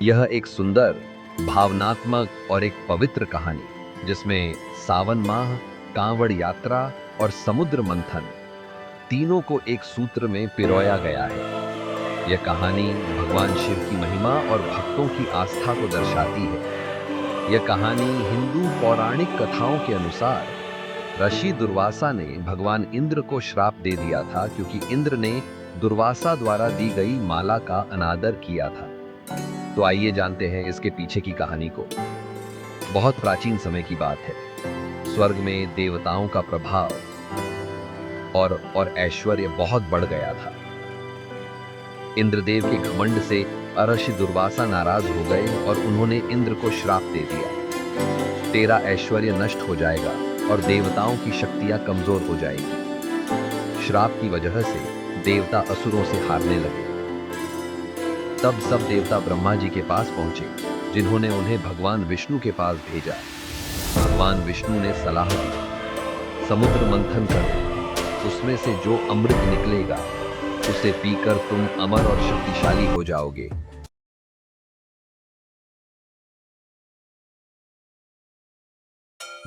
यह एक सुंदर, भावनात्मक और एक पवित्र कहानी जिसमें सावन माह, कांवड़ यात्रा और समुद्र मंथन तीनों को एक सूत्र में पिरोया गया है। यह कहानी भगवान शिव की महिमा और भक्तों की आस्था को दर्शाती है। यह कहानी हिंदू पौराणिक कथाओं के अनुसार ऋषि दुर्वासा ने भगवान इंद्र को श्राप दे दिया था क्योंकि इंद्र ने दुर्वासा द्वारा दी गई माला का अनादर किया था। तो आइए जानते हैं इसके पीछे की कहानी को। बहुत प्राचीन समय की बात है। स्वर्ग में देवताओं का प्रभाव और ऐश्वर्य बहुत बढ़ गया था। इंद्रदेव के घमंड से ऋषि दुर्वासा नाराज हो गए और उन्होंने इंद्र को श्राप दे दिया। तेरा ऐश्वर्य नष्ट हो जाएगा और देवताओं की शक्तियां कमजोर हो जाएगी। श्राप की वजह से देवता असुरों से हारने लगे। तब सब देवता ब्रह्मा जी के पास पहुंचे, जिन्होंने उन्हें भगवान विष्णु के पास भेजा। भगवान विष्णु ने सलाह दी, समुद्र मंथन करो, उसमें से जो अमृत निकलेगा उसे पीकर तुम अमर और शक्तिशाली हो जाओगे।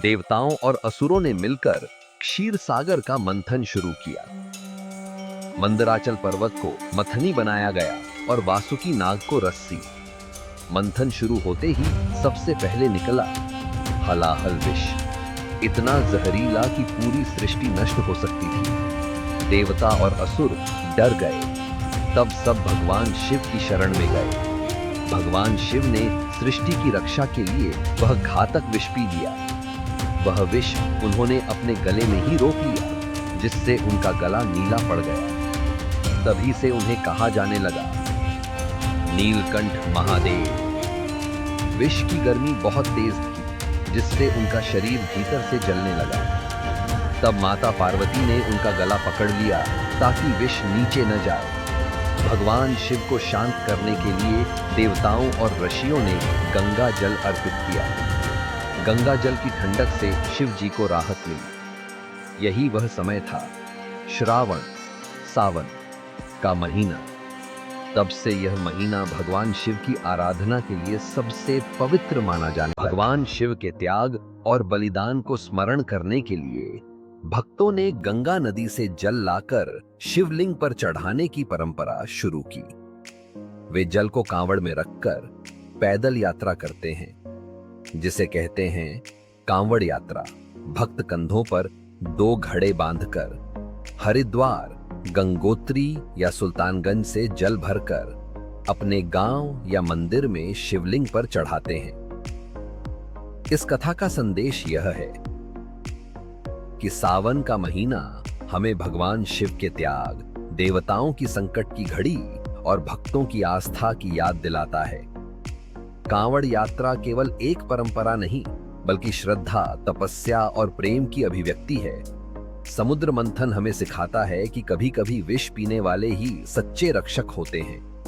देवताओं और असुरों ने मिलकर क्षीर सागर का मंथन शुरू किया। मंदराचल पर्वत को मथनी बनाया गया और वासुकी नाग को रस्सी। मंथन शुरू होते ही सबसे पहले निकला हलाहल विष, इतना जहरीला कि पूरी सृष्टि नष्ट हो सकती थी। देवता और असुर डर गए। तब सब भगवान शिव की शरण में गए। भगवान शिव ने सृष्टि की रक्षा के लिए वह घातक विष पी लिया। वह विष उन्होंने अपने गले में ही रोक लिया, जिससे उनका गला नीला पड़ गया। तभी से उन्हें कहा जाने लगा नीलकंठ महादेव। विष की गर्मी बहुत तेज थी, जिससे उनका शरीर भीतर से जलने लगा। तब माता पार्वती ने उनका गला पकड़ लिया ताकि विष नीचे न जाए। भगवान शिव को शांत करने के लिए देवताओं और ऋषियों ने गंगा जल अर्पित किया। गंगा जल की ठंडक से शिव जी को राहत मिली। यही वह समय था, श्रावण सावन का महीना। तब से यह महीना भगवान शिव की आराधना के लिए सबसे पवित्र माना जाता है। भगवान शिव के त्याग और बलिदान को स्मरण करने के लिए भक्तों ने गंगा नदी से जल लाकर शिवलिंग पर चढ़ाने की परंपरा शुरू की। वे जल को कांवड़ में रखकर पैदल यात्रा करते हैं, जिसे कहते हैं कांवड़ यात्रा। भक्त कंधों पर 2 घड़े बांधकर हरिद्वार, गंगोत्री या सुल्तानगंज से जल भरकर अपने गांव या मंदिर में शिवलिंग पर चढ़ाते हैं। इस कथा का संदेश यह है कि सावन का महीना हमें भगवान शिव के त्याग, देवताओं की संकट की घड़ी और भक्तों की आस्था की याद दिलाता है। कांवड़ यात्रा केवल एक परंपरा नहीं, बल्कि श्रद्धा, तपस्या और प्रेम की अभिव्यक्ति है। समुद्र मंथन हमें सिखाता है कि कभी-कभी विष पीने वाले ही सच्चे रक्षक होते हैं।